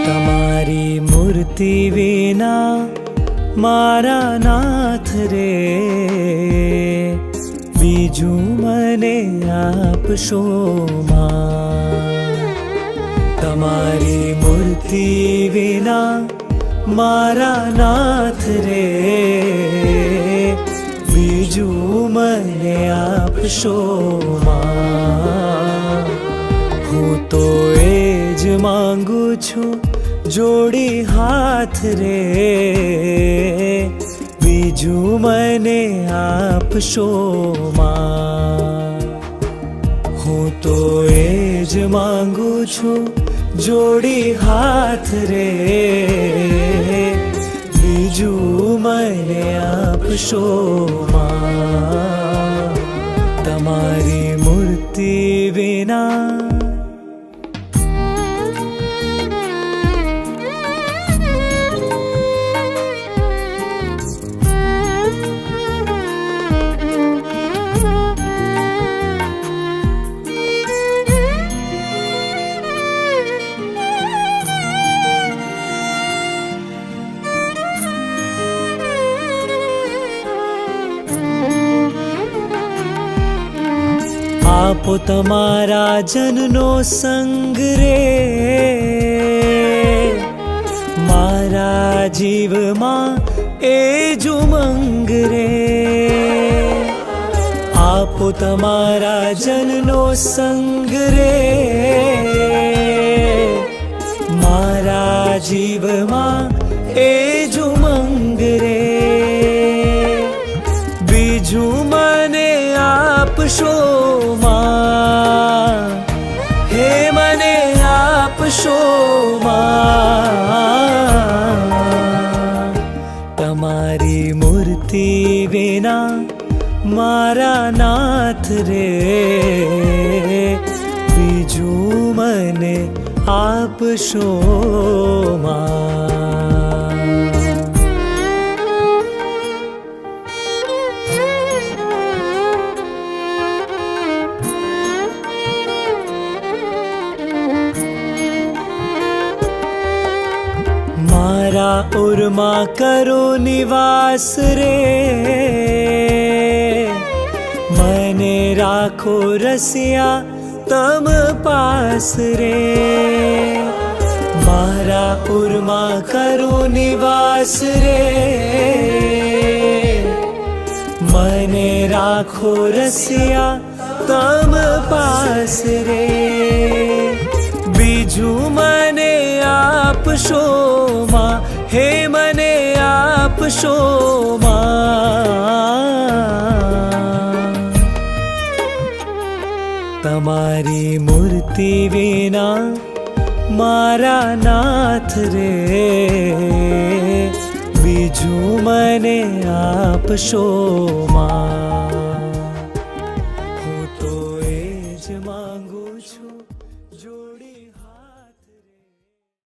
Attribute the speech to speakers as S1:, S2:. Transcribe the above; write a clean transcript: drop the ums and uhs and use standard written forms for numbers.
S1: તમારી મૂર્તિ વિના મારા નાથ રે બીજું મને આપશો માં। તમારી મૂર્તિ વિના મારા નાથ રે બીજું મને આપશો માં। હું તો એ જ માંગુ છું જોડી હાથ રે બીજું મને આપશો માં। હું તો એ જ માંગુ છું જોડી હાથ રે બીજું મને આપશો માં। તમારી મૂર્તિ વિના આપો તમારા જનનો સંગ રે મારા જીવમાં એ જ ઉમંગ રે। આપો તમારા જનનો સંગ રે મારા જીવમાં એ જ ઉમંગ રે। બીજું મને આપશો માં હે મને આપશો માં। તમારી મૂર્તિ વિના મારા નાથ રે બીજું મને આપશો માં। મારા ઉરમાં કરો નિવાસ રે મને રાખો રસિયા તમ પાસ રે। મારા ઉરમાં કરો નિવાસ રે મને રાખો રસિયા તમ પાસ રે। બીજું મને આપશો માં હે મને આપશો માં। તમારી મૂર્તિ વિના મારા નાથ રે બીજું મને આપશો માં।